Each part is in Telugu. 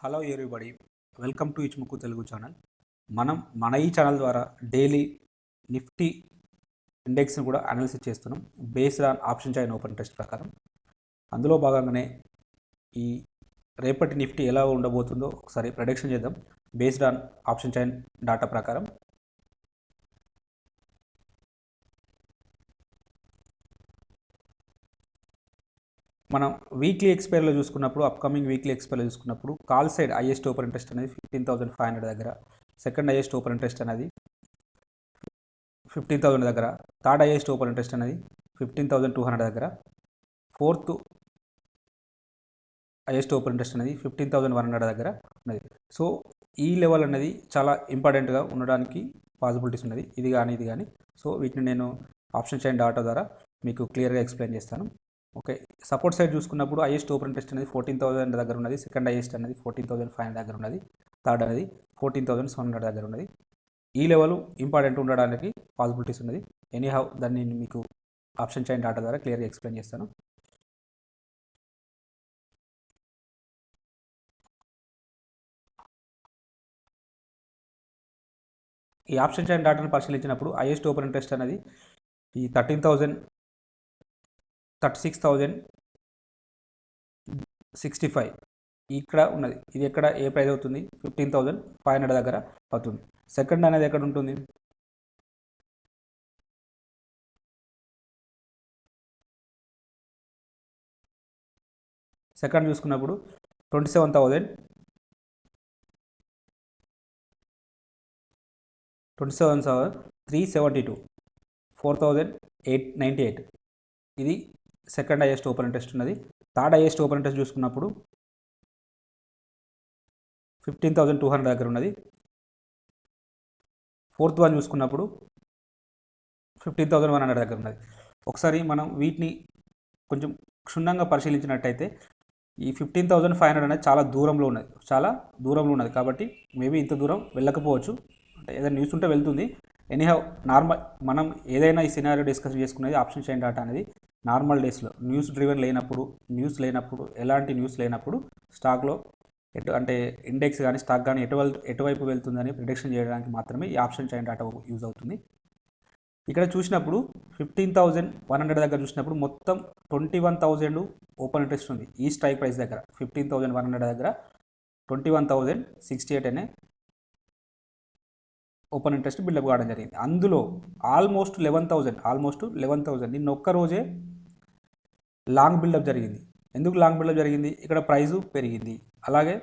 హలో ఎవ్రీబడి, వెల్కమ్ టు ఇచ్ముక్కు తెలుగు ఛానల్. మన ఈ ఛానల్ ద్వారా డైలీ నిఫ్టీ ఇండెక్స్ని కూడా అనాలిసిస్ చేస్తున్నాం based on option chain open test ప్రకారం. అందులో భాగంగానే ఈ రేపటి నిఫ్టీ ఎలా ఉండబోతుందో ఒకసారి ప్రెడిక్షన్ చేద్దాం based on option chain data ప్రకారం. మనం వీక్లీ ఎక్స్పైర్లో చూసుకున్నప్పుడు, అప్కమింగ్ వీక్లీ ఎక్స్పైర్లో చూసుకున్నప్పుడు call side highest open interest అనేది 15,500 దగ్గర, సెకండ్ హైయెస్ట్ ఓపెన్ ఇంట్రెస్ట్ అనేది 15,000 దగ్గర, థర్డ్ హైయెస్ట్ ఓపెన్ ఇంట్రెస్ట్ అనేది 15,200 దగ్గర, ఫోర్త్ హైయెస్ట్ ఓపెన్ ఇంట్రెస్ట్ అనేది 15,100 దగ్గర ఉన్నది. సో ఈ లెవెల్ అనేది చాలా ఇంపార్టెంట్గా ఉండడానికి పాసిబిలిటీస్ ఉన్నది, ఇది కానీ. సో వీటిని నేను ఆప్షన్ చైన్ డాటా ద్వారా మీకు క్లియర్గా ఎక్స్ప్లెయిన్ చేస్తాను. ఓకే, సపోర్ట్ సైడ్ చూసుకున్నప్పుడు హైయెస్ట్ ఓపెన్ ఇంట్రెస్ట్ అనేది 14,000 దగ్గర ఉన్నది, సెకండ్ హైయెస్ట్ అనేది 14,500 దగ్గర ఉన్నది, థర్డ్ అనేది 14,700 దగ్గర ఉన్నది. ఈ లెవెల్ ఇంపార్టెంట్ ఉండడానికి పాసిబిలిటీస్ ఉన్నది. ఎనీహౌ దాన్ని నేను మీకు ఆప్షన్ చైన్ డాటా ద్వారా క్లియర్గా ఎక్స్ప్లెయిన్ చేస్తాను. ఈ ఆప్షన్ చైన్ డాటాను పరిశీలించినప్పుడు హైయెస్ట్ ఓపెన్ ఇంట్రెస్ట్ అనేది ఈ 13,000, 36,065 ఇక్కడ ఉన్నది. ఇది ఎక్కడ ఏ ప్రైస్ అవుతుంది? 15,500 దగ్గర అవుతుంది. సెకండ్ అనేది ఎక్కడ ఉంటుంది? సెకండ్ చూసుకున్నప్పుడు 27,372, 4,898 ఇది సెకండ్ హైయెస్ట్ ఓపెన్ ఇంట్రెస్ట్ ఉన్నది. థర్డ్ హైయెస్ట్ ఓపెన్ ఇంట్రెస్ట్ చూసుకున్నప్పుడు 15,200 దగ్గర ఉన్నది. ఫోర్త్ వన్ చూసుకున్నప్పుడు 15,100 దగ్గర ఉన్నది. ఒకసారి మనం వీటిని కొంచెం క్షుణ్ణంగా పరిశీలించినట్టయితే ఈ 15,500 అనేది చాలా దూరంలో ఉన్నది కాబట్టి మేబీ ఇంత దూరం వెళ్ళకపోవచ్చు. అంటే ఏదైనా న్యూస్ ఉంటే వెళ్తుంది. ఎనీహౌ నార్మల్ మనం ఏదైనా ఈ సినారియో డిస్కస్ చేసుకునేది ఆప్షన్ చైన్ డాటా అనేది నార్మల్ డేస్లో న్యూస్ డ్రివెన్ లేనప్పుడు ఎలాంటి న్యూస్ లేనప్పుడు స్టాక్లో అంటే ఇండెక్స్ కానీ స్టాక్ కానీ ఎటువైపు వెళ్తుందని ప్రిడిక్షన్ చేయడానికి మాత్రమే ఈ ఆప్షన్ చైన్ డాటా యూజ్ అవుతుంది. ఇక్కడ చూసినప్పుడు 15,100 దగ్గర చూసినప్పుడు మొత్తం 21,000 ఓపెన్ ఇంట్రెస్ట్ ఉంది. ఈ స్ట్రైక్ ప్రైస్ దగ్గర 15,100 దగ్గర 21,068 అనే ఓపెన్ ఇంట్రెస్ట్ బిల్డప్ కావడం జరిగింది. అందులో ఆల్మోస్ట్ 11,000 నిన్న ఒక్కరోజే లాంగ్ బిల్డప్ జరిగింది. ఎందుకు లాంగ్ బిల్డప్ జరిగింది? ఇక్కడ ప్రైజు పెరిగింది, అలాగే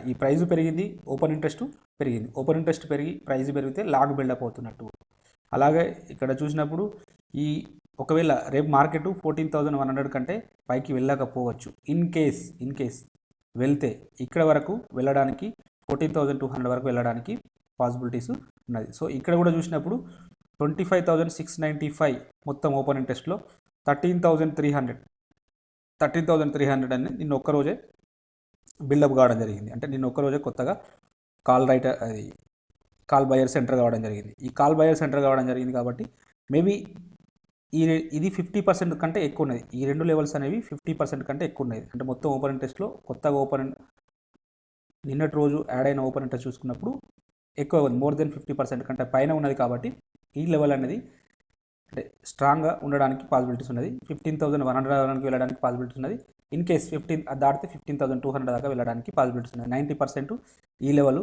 ఈ ప్రైజు పెరిగింది, ఓపెన్ ఇంట్రెస్ట్ పెరిగి ప్రైజ్ పెరిగితే లాంగ్ బిల్డప్ అవుతున్నట్టు. అలాగే ఇక్కడ చూసినప్పుడు ఒకవేళ రేపు మార్కెట్ 14,100 కంటే పైకి వెళ్ళకపోవచ్చు. ఇన్ కేస్ వెళ్తే ఇక్కడ వరకు వెళ్ళడానికి 14,200 వరకు వెళ్ళడానికి పాసిబిలిటీస్ ఉన్నది. సో ఇక్కడ కూడా చూసినప్పుడు 25,695 మొత్తం ఓపెన్ ఇంట్రెస్ట్లో 13,300 అని నిన్న ఒక్కరోజే బిల్డప్ కావడం జరిగింది. అంటే నిన్న ఒక్కరోజే కొత్తగా కాల్ బయర్ సెంటర్ కావడం జరిగింది. ఈ కాల్ బయర్ సెంటర్ కావడం జరిగింది కాబట్టి మేబీ ఇది 50% కంటే ఎక్కువ ఉన్నది. ఈ రెండు లెవెల్స్ అనేవి 50% కంటే ఎక్కువ ఉన్నది. అంటే మొత్తం ఓపెన్ ఇంట్రెస్ట్లో కొత్తగా నిన్నటి రోజు యాడ్ అయిన ఓపెన్ ఇంట్రెస్ట్ చూసుకున్నప్పుడు ఎక్కువ ఉంది, మోర్ దెన్ 50% కంటే పైన ఉన్నది. కాబట్టి ఈ లెవెల్ అనేది అంటే స్ట్రాంగ్గా ఉండడానికి పాసిబిలిటీస్ ఉన్నది. 15,100 వెళ్ళడానికి పాసిబిలిటీస్ ఉన్నది. ఇన్ కేస్ 15 దాటితే 15,200 దాకా వెళ్ళడానికి పాసిబిలిటీస్ ఉన్నాయి. 90% ఈ లెవెల్,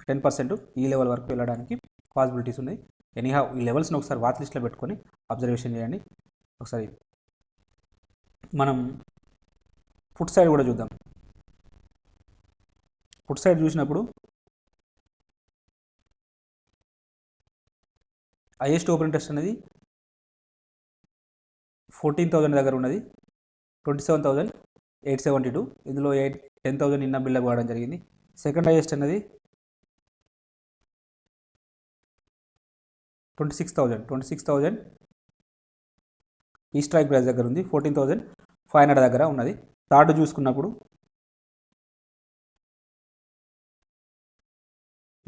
10% ఈ లెవెల్ వరకు వెళ్ళడానికి పాసిబిలిటీస్ ఉన్నాయి. ఎనీహౌ ఈ లెవెల్స్ని ఒకసారి వాచ్ లిస్ట్లో పెట్టుకొని అబ్జర్వేషన్ చేయండి. ఒకసారి మనం ఫుట్ సైడ్ కూడా చూద్దాం. ఫుట్ సైడ్ చూసినప్పుడు హైయెస్ట్ ఓపెన్ ఇంట్రెస్ట్ అనేది 14,000 దగ్గర ఉన్నది, 27,872. ఇందులో 10,000 నిన్న బిల్డప్ కావడం జరిగింది. సెకండ్ హైయెస్ట్ అనేది 26,000 ఈ స్ట్రైక్ ప్రైస్ దగ్గర ఉంది, 14,500 దగ్గర ఉన్నది. థర్డ్ చూసుకున్నప్పుడు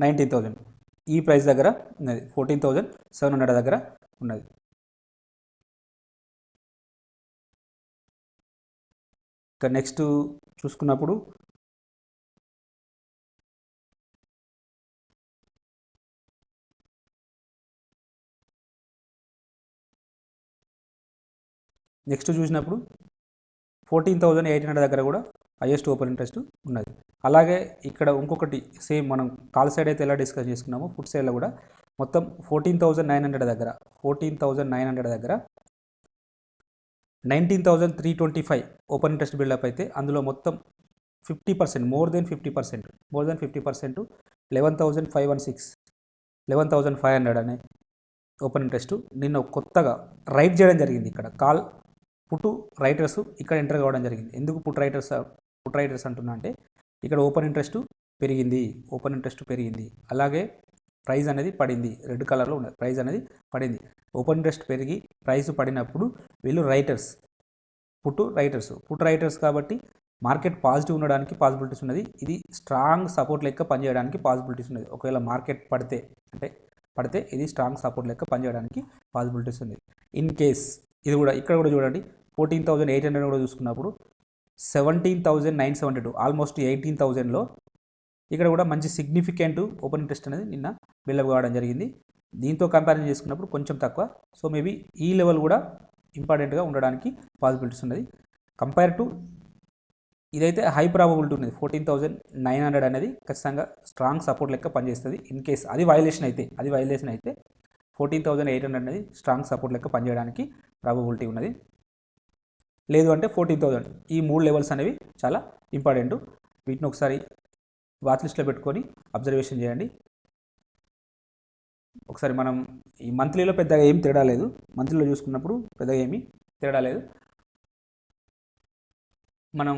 19,000 ఈ ప్రైస్ దగ్గర ఉన్నది, 14,700 దగ్గర ఉన్నది. ఇక నెక్స్ట్ చూసుకున్నప్పుడు నెక్స్ట్ చూసినప్పుడు 14,800 దగ్గర కూడా హైయెస్ట్ ఓపెన్ ఇంట్రెస్ట్ ఉన్నది. అలాగే ఇక్కడ ఇంకొకటి సేమ్ మనం కాల్ సైడ్ అయితే ఎలా డిస్కస్ చేసుకున్నామో ఫుడ్ సైడ్లో కూడా మొత్తం 14,900 దగ్గర 19,325 ఓపెన్ ఇంట్రెస్ట్ బిల్డప్ అయితే అందులో మొత్తం 50%, మోర్ దెన్ 50%, 11,500 అనే ఓపెన్ ఇంట్రెస్ట్ నిన్న కొత్తగా రైట్ చేయడం జరిగింది. ఇక్కడ కాల్ పుట్ రైటర్స్ ఇక్కడ ఎంటర్ కావడం జరిగింది. ఎందుకు పుట్ రైటర్స్ అంటున్నా అంటే ఇక్కడ ఓపెన్ ఇంట్రెస్ట్ పెరిగింది, అలాగే ప్రైస్ అనేది పడింది. రెడ్ కలర్లో ఉన్నది, ప్రైస్ అనేది పడింది. ఓపెన్ ఇంట్రెస్ట్ పెరిగి ప్రైస్ పడినప్పుడు వీళ్ళు పుట్ రైటర్స్ కాబట్టి మార్కెట్ పాజిటివ్ ఉండడానికి పాసిబిలిటీస్ ఉన్నది. ఇది స్ట్రాంగ్ సపోర్ట్ లెక్క పనిచేయడానికి పాసిబిలిటీస్ ఉన్నది. ఒకవేళ మార్కెట్ పడితే ఇది స్ట్రాంగ్ సపోర్ట్ లెక్క పనిచేయడానికి పాసిబిలిటీస్ ఉంది. ఇన్ కేస్ ఇది కూడా ఇక్కడ కూడా చూడండి 14,800 కూడా చూసుకున్నప్పుడు 17,972 ఆల్మోస్ట్ 18,000లో ఇక్కడ కూడా మంచి సిగ్నిఫికెంట్ ఓపెన్ ఇంట్రెస్ట్ అనేది నిన్న బిల్డప్ కావడం జరిగింది. దీంతో కంపారిజన్ చేసుకున్నప్పుడు కొంచెం తక్కువ. సో మేబీ ఈ లెవెల్ కూడా ఇంపార్టెంట్గా ఉండడానికి పాసిబిలిటీస్ ఉన్నది. కంపేర్ టు ఇదైతే హై ప్రాబబిలిటీ ఉన్నది. 14,900 అనేది ఖచ్చితంగా స్ట్రాంగ్ సపోర్ట్ లెక్క పనిచేస్తుంది. ఇన్ కేస్ అది వైలేషన్ అయితే 14,800 అనేది స్ట్రాంగ్ సపోర్ట్ లెక్క పనిచేయడానికి ప్రాబబిలిటీ ఉన్నది. లేదు అంటే 14,000. ఈ 3 లెవెల్స్ అనేవి చాలా ఇంపార్టెంట్. వీటిని ఒకసారి వాచ్ లిస్ట్లో పెట్టుకొని అబ్జర్వేషన్ చేయండి. ఒకసారి మనం ఈ మంత్లీలో పెద్దగా ఏం తేడా లేదు, మంత్లీలో చూసుకున్నప్పుడు పెద్దగా ఏమీ తేడా లేదు. మనం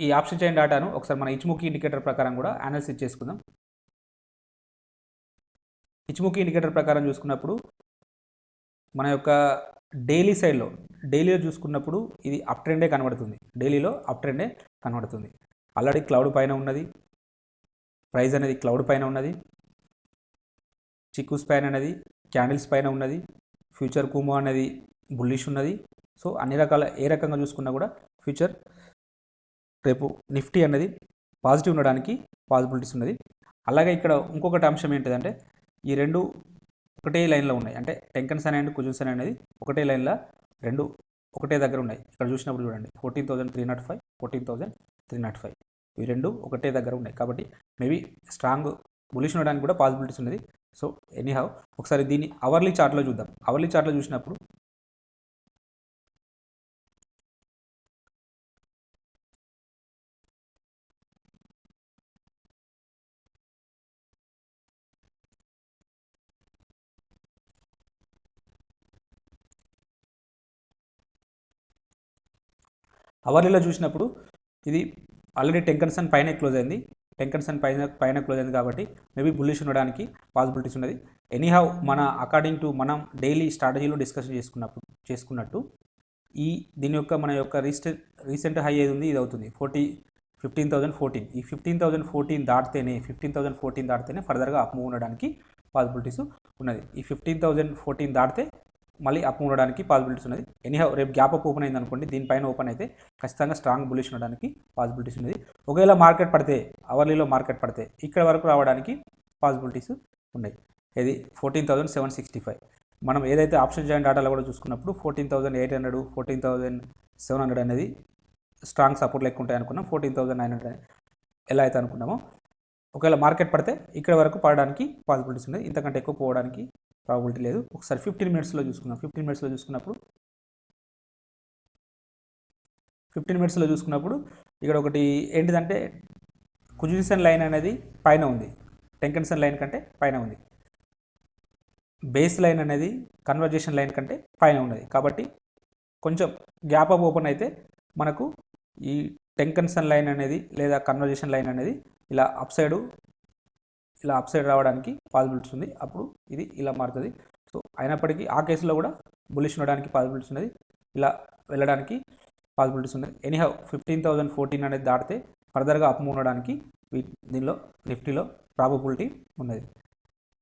ఈ ఆప్షన్ చైన్ డాటాను ఒకసారి మన ఇచ్ముఖి ఇండికేటర్ ప్రకారం కూడా అనాలిసిస్ చేసుకుందాం. ఇచ్ముఖి ఇండికేటర్ ప్రకారం చూసుకున్నప్పుడు మన యొక్క డైలీలో చూసుకున్నప్పుడు ఇది అప్ ట్రెండే కనబడుతుంది. ఆల్రెడీ క్లౌడ్ పైన ఉన్నది, ప్రైస్ అనేది క్లౌడ్ పైన ఉన్నది, చిక్కుస్ పైన అనేది క్యాండిల్స్ పైన ఉన్నది, ఫ్యూచర్ కుమో అనేది బుల్లిష్ ఉన్నది. సో అన్ని రకాల ఏ రకంగా చూసుకున్నా కూడా ఫ్యూచర్ రేపు నిఫ్టీ అనేది పాజిటివ్ ఉండడానికి పాసిబిలిటీస్ ఉన్నది. అలాగే ఇక్కడ ఇంకొకటి అంశం ఏంటిదంటే ఈ రెండు ఒకటే లైన్లో ఉన్నాయి. అంటే టెంకన్సన్ అండ్ కుజున్సన్ అనేది ఒకటే లైన్లో రెండు ఒకటే దగ్గర ఉన్నాయి. ఇక్కడ చూసినప్పుడు చూడండి 14,305, 14,305 ఇవి రెండు ఒకటే దగ్గర ఉన్నాయి. కాబట్టి మేబీ స్ట్రాంగ్ బులిష్ ఉండడానికి కూడా పాసిబిలిటీస్ ఉన్నది. సో ఎనీహౌ ఒకసారి దీన్ని అవర్లీ చార్ట్లో చూద్దాం. అవర్లీ చార్ట్లో చూసినప్పుడు ఇది ఆల్రెడీ టెంకన్సన్ పైన క్లోజ్ అయింది. కాబట్టి మేబీ బుల్లిష్ ఉండడానికి పాసిబిలిటీస్ ఉన్నది. ఎనీహౌ మన అకార్డింగ్ టు మనం డైలీ స్ట్రాటజీలో డిస్కషన్ చేసుకున్నట్టు దీని యొక్క మన యొక్క రీసెంట్ హై ఏది ఉంది ఇది అవుతుంది 15,014. ఈ 15,014 దాటితేనే ఫర్దర్గా అప్ మూవ్ ఉండడానికి పాసిబిలిటీస్ ఉన్నది. ఈ 15,014 దాటితే మళ్ళీ అప్ ఉండడానికి పాసిబిలిటీస్ ఉన్నది. ఎనీహౌ రేపు గ్యాప్ అప్ ఓపెన్ అయింది అనుకోండి, దీనిపైన ఓపెన్ అయితే ఖచ్చితంగా స్ట్రాంగ్ బులిష్ ఉండడానికి పాసిబిలిటీస్ ఉన్నది. ఒకవేళ అవర్లీలో మార్కెట్ పడితే ఇక్కడ వరకు రావడానికి పాసిబిలిటీస్ ఉన్నాయి. ఇది 14,765. మనం ఏదైతే ఆప్షన్ జాయిన్ డాటాలో కూడా చూసుకున్నప్పుడు 14,800, 14,700 అనేది స్ట్రాంగ్ సపోర్ట్ లెక్క ఉంటాయి అనుకున్నాం. 14,900 ఎలా అయితే అనుకున్నామో ఒకవేళ మార్కెట్ పడితే ఇక్కడ వరకు పడడానికి పాసిబిలిటీస్ ఉన్నాయి. ఇంతకంటే ఎక్కువ పోవడానికి ప్రాబిలిటీ లేదు. ఒకసారి 15 మినిట్స్లో చూసుకున్నాం. 15 మినిట్స్లో చూసుకున్నప్పుడు ఇక్కడ ఒకటి ఏంటిదంటే కుజున్సన్ లైన్ అనేది పైన ఉంది, టెంకన్సన్ లైన్ కంటే పైన ఉంది. బేస్ లైన్ అనేది కన్వర్జేషన్ లైన్ కంటే పైన ఉన్నది. కాబట్టి కొంచెం గ్యాప్ అప్ ఓపెన్ అయితే మనకు ఈ టెంకన్సన్ లైన్ అనేది లేదా కన్వర్జేషన్ లైన్ అనేది ఇలా అప్ సైడ్ రావడానికి పాసిబిలిటీస్ ఉంది. అప్పుడు ఇది ఇలా మారుతుంది. సో అయినప్పటికీ ఆ కేసులో కూడా బులిష్ ఉండడానికి పాసిబిలిటీస్ ఉన్నది, ఇలా వెళ్ళడానికి పాసిబిలిటీస్ ఉన్నాయి. ఎనీహౌ 15,014 అనేది దాటితే ఫర్దర్గా అప్ మూవ్ ఉండడానికి దీనిలో నిఫ్టీలో ప్రాబబిలిటీ ఉన్నది.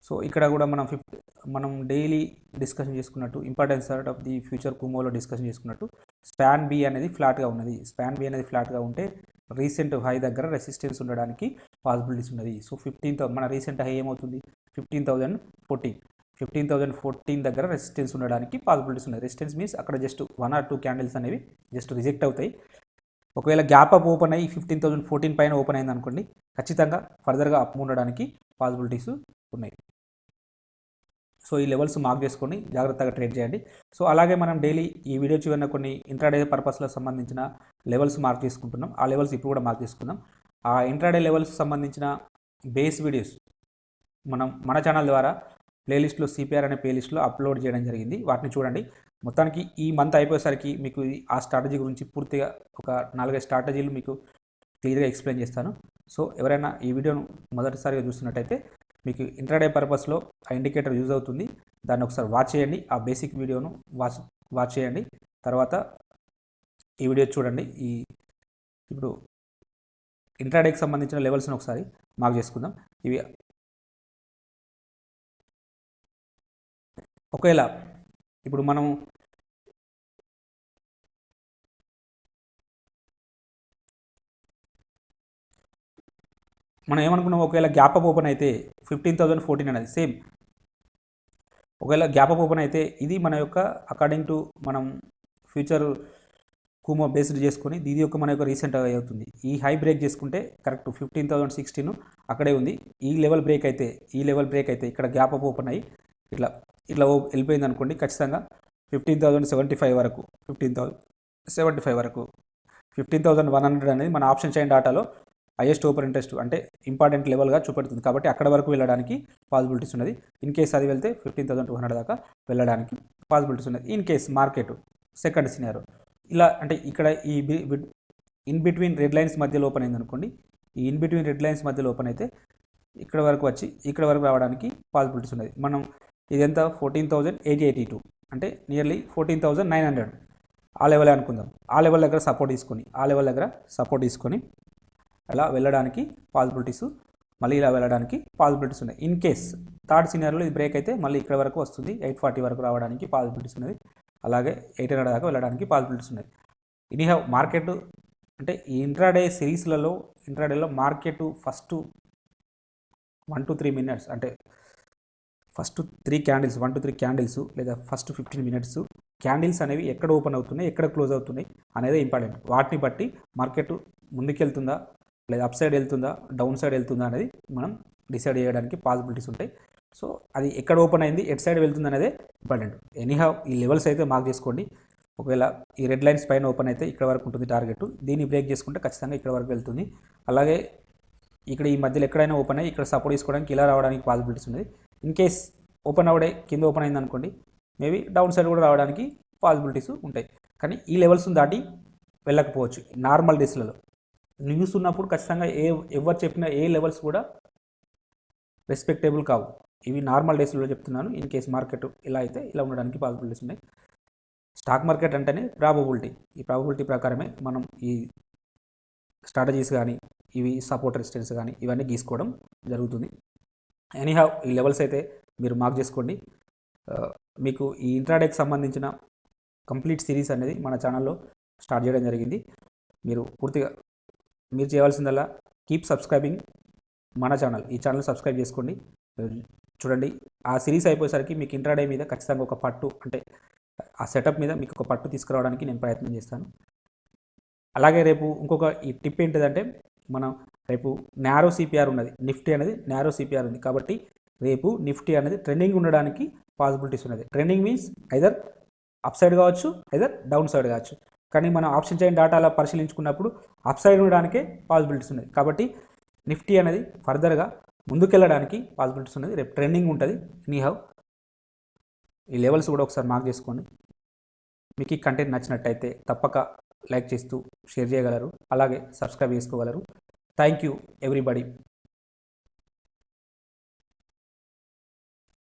సో ఇక్కడ కూడా మనం డైలీ డిస్కషన్ చేసుకున్నట్టు ఇంపార్టెన్స్ ఆఫ్ ది ఫ్యూచర్ కుమోలో డిస్కషన్ చేసుకున్నట్టు స్పాన్ బి అనేది ఫ్లాట్గా ఉన్నది. స్పాన్ బి అనేది ఫ్లాట్గా ఉంటే రీసెంట్ హై దగ్గర రెసిస్టెన్స్ ఉండడానికి పాసిబిలిటీస్ ఉన్నది. సో మన రీసెంట్ హై ఏమవుతుంది 15,014. 15,014 దగ్గర రెసిస్టెన్స్ ఉండడానికి పాసిబిలిటీస్ ఉన్నాయి. రెసిస్టెన్స్ మీన్స్ అక్కడ జస్ట్ 1 or 2 క్యాండిల్స్ అనేవి జస్ట్ రిజెక్ట్ అవుతాయి. ఒకవేళ గ్యాప్ అప్ ఓపెన్ అయ్యి 15,014 పైన ఓపెన్ అయింది అనుకోండి, ఖచ్చితంగా ఫర్దర్గా అప్ ఉండడానికి పాసిబిలిటీస్ ఉన్నాయి. సో ఈ లెవెల్స్ మార్క్ చేసుకొని జాగ్రత్తగా ట్రేడ్ చేయండి. సో అలాగే మనం డైలీ ఈ వీడియో చివరిన కొన్ని ఇంట్రాడే పర్పస్లకు సంబంధించిన లెవెల్స్ మార్క్ చేసుకుంటున్నాం. ఆ లెవెల్స్ ఇప్పుడు కూడా మార్క్ చేసుకుందాం. ఆ ఇంట్రాడే లెవెల్స్ సంబంధించిన బేస్ వీడియోస్ మన ఛానల్ ద్వారా ప్లేలిస్ట్లో సిపిఆర్ అనే ప్లేలిస్ట్లో అప్లోడ్ చేయడం జరిగింది. వాటిని చూడండి. మొత్తానికి ఈ మంత్ అయిపోయేసరికి మీకు ఆ స్ట్రాటజీ గురించి పూర్తిగా ఒక 4-5 స్ట్రాటజీలు మీకు క్లియర్గా ఎక్స్ప్లెయిన్ చేస్తాను. సో ఎవరైనా ఈ వీడియోను మొదటిసారిగా చూస్తున్నట్టయితే మీకు ఇంట్రాడే పర్పస్లో ఆ ఇండికేటర్ యూజ్ అవుతుంది. దాన్ని ఒకసారి వాచ్ చేయండి. ఆ బేసిక్ వీడియోను వాచ్ చేయండి. తర్వాత ఈ వీడియో చూడండి. ఇప్పుడు ఇంట్రాడేకి సంబంధించిన లెవెల్స్ని ఒకసారి మార్క్ చేసుకుందాం. ఇవి ఒకవేళ ఇప్పుడు మనం ఏమనుకున్నాం, ఒకవేళ గ్యాప్ అప్ ఓపెన్ అయితే 15,014 అనేది సేమ్. ఒకవేళ గ్యాప్ అప్ ఓపెన్ అయితే ఇది మన యొక్క అకార్డింగ్ టు మనం ఫ్యూచర్ కూమో బేస్డ్ చేసుకొని ఇది యొక్క మన యొక్క రీసెంట్ అవుతుంది. ఈ హై బ్రేక్ చేసుకుంటే కరెక్ట్ 15,016 అక్కడే ఉంది. ఈ లెవెల్ బ్రేక్ అయితే ఇక్కడ గ్యాప్ అప్ ఓపెన్ అయ్యి ఇట్లా వెళ్ళిపోయింది అనుకోండి, ఖచ్చితంగా 15,075 వరకు 15,100 అనేది మన ఆప్షన్ చైన్ డాటాలో హైయెస్ట్ ఓపెన్ ఇంట్రెస్ట్ అంటే ఇంపార్టెంట్ లెవెల్గా చూపెడుతుంది. కాబట్టి అక్కడ వరకు వెళ్ళడానికి పాసిబిలిటీస్ ఉన్నది. ఇన్ కేస్ అది వెళ్తే 15,200 దాకా వెళ్ళడానికి పాసిబిలిటీస్ ఉన్నది. ఇన్ కేస్ మార్కెట్ సెకండ్ సినారో ఇలా అంటే ఇక్కడ ఈ ఇన్ బిట్వీన్ రెడ్ లైన్స్ మధ్యలో ఓపెన్ అయింది అనుకోండి, ఈ ఇన్ బిట్వీన్ రెడ్ లైన్స్ మధ్యలో ఓపెన్ అయితే ఇక్కడ వరకు వచ్చి ఇక్కడ వరకు రావడానికి పాసిబిలిటీస్ ఉన్నది. మనం ఇదంతా 14,882 అంటే నియర్లీ 14,900 ఆ లెవెల్ అనుకుందాం. ఆ లెవెల్ దగ్గర సపోర్ట్ తీసుకొని అలా వెళ్ళడానికి పాసిబిలిటీస్, మళ్ళీ ఇలా వెళ్ళడానికి పాసిబిలిటీస్ ఉన్నాయి. ఇన్ కేస్ థర్డ్ సినారియోలో ఇది బ్రేక్ అయితే మళ్ళీ ఇక్కడ వరకు వస్తుంది, 840 వరకు రావడానికి పాసిబిలిటీస్ ఉన్నది. అలాగే 800 దాకా వెళ్ళడానికి పాసిబిలిటీస్ ఉన్నాయి. ఎనీహౌ మార్కెట్ అంటే ఈ ఇంట్రాడేలో మార్కెట్ ఫస్ట్ 1 to 3 మినిట్స్ అంటే ఫస్ట్ 3 క్యాండిల్స్ 1 to 3 క్యాండిల్స్ లేదా ఫస్ట్ 15 మినిట్స్ క్యాండిల్స్ అనేవి ఎక్కడ ఓపెన్ అవుతున్నాయి, ఎక్కడ క్లోజ్ అవుతున్నాయి అనేది ఇంపార్టెంట్. వాటిని బట్టి మార్కెట్ ముందుకెళ్తుందా లేదా అప్ సైడ్ వెళ్తుందా డౌన్ సైడ్ వెళ్తుందా అనేది మనం డిసైడ్ చేయడానికి పాసిబిలిటీస్ ఉంటాయి. సో అది ఎక్కడ ఓపెన్ అయింది, ఎట్ సైడ్ వెళ్తుంది అనేది ఇంపార్టెంట్. ఎనీహౌ ఈ లెవెల్స్ అయితే మార్క్ చేసుకోండి. ఒకవేళ ఈ రెడ్ లైన్స్ పైన ఓపెన్ అయితే ఇక్కడ వరకు ఉంటుంది టార్గెట్, దీన్ని బ్రేక్ చేసుకుంటే ఖచ్చితంగా ఇక్కడ వరకు వెళ్తుంది. అలాగే ఇక్కడ ఈ మధ్యలో ఎక్కడైనా ఓపెన్ అయ్యి ఇక్కడ సపోర్ట్ తీసుకోవడానికి ఇలా రావడానికి పాసిబిలిటీస్ ఉంది. ఇన్ కేస్ ఓపెన్ అవడే కింద ఓపెన్ అయింది అనుకోండి, మేబీ డౌన్ సైడ్ కూడా రావడానికి పాసిబిలిటీస్ ఉంటాయి. కానీ ఈ లెవెల్స్ దాటి వెళ్ళకపోవచ్చు. నార్మల్ డేస్లలో న్యూస్ ఉన్నప్పుడు ఖచ్చితంగా ఎవరు చెప్పిన ఏ లెవెల్స్ కూడా రెస్పెక్టబుల్ కావు. ఇవి నార్మల్ డేస్లో చెప్తున్నాను. ఇన్ కేస్ మార్కెట్ ఇలా అయితే ఇలా ఉండడానికి పాసిబిలిటీస్ ఉన్నాయి. స్టాక్ మార్కెట్ అంటేనే ప్రాబబిలిటీ. ఈ ప్రాబబిలిటీ ప్రకారమే మనం ఈ స్ట్రాటజీస్ కానీ ఇవి సపోర్ట్ రెసిస్టెన్స్ కానీ ఇవన్నీ గీసుకోవడం జరుగుతుంది. ఎనీహౌ ఈ లెవెల్స్ అయితే మీరు మార్క్ చేసుకోండి. మీకు ఈ ఇంట్రాడేకి సంబంధించిన కంప్లీట్ సిరీస్ అనేది మన ఛానల్లో స్టార్ట్ చేయడం జరిగింది. మీరు చేయవలసిందల్లా కీప్ సబ్స్క్రైబింగ్ మన ఛానల్. ఈ ఛానల్ సబ్స్క్రైబ్ చేసుకోండి, చూడండి. ఆ సిరీస్ అయిపోయేసరికి మీకు ఇంట్రాడే మీద ఖచ్చితంగా ఒక పట్టు అంటే ఆ సెటప్ మీద మీకు ఒక పట్టు తీసుకురావడానికి నేను ప్రయత్నం చేస్తాను. అలాగే రేపు ఇంకొక ఈ టిప్ ఏంటిదంటే, మనం రేపు నారో సిపిఆర్ ఉన్నది, నిఫ్టీ అనేది నారో సిపిఆర్ ఉంది. కాబట్టి రేపు నిఫ్టీ అనేది ట్రెండింగ్ ఉండడానికి పాసిబిలిటీస్ ఉన్నది. Trending means either up side కావచ్చు, ఐదర్ డౌన్ సైడ్ కావచ్చు. కానీ మనం ఆప్షన్ చైన్ డాటాలో పరిశీలించుకున్నప్పుడు అప్ సైడ్ ఉండడానికే పాసిబిలిటీస్ ఉన్నది. కాబట్టి నిఫ్టీ అనేది ఫర్దర్గా ముందుకెళ్ళడానికి పాసిబిలిటీస్ ఉన్నది. రేపు ట్రెండింగ్ ఉంటుంది. ఎనీహౌ ఈ లెవెల్స్ కూడా ఒకసారి మార్క్ చేసుకోండి. మీకు ఈ కంటెంట్ నచ్చినట్టయితే తప్పక లైక్ చేస్తూ షేర్ చేయగలరు, అలాగే సబ్స్క్రైబ్ చేసుకోగలరు. Thank you everybody.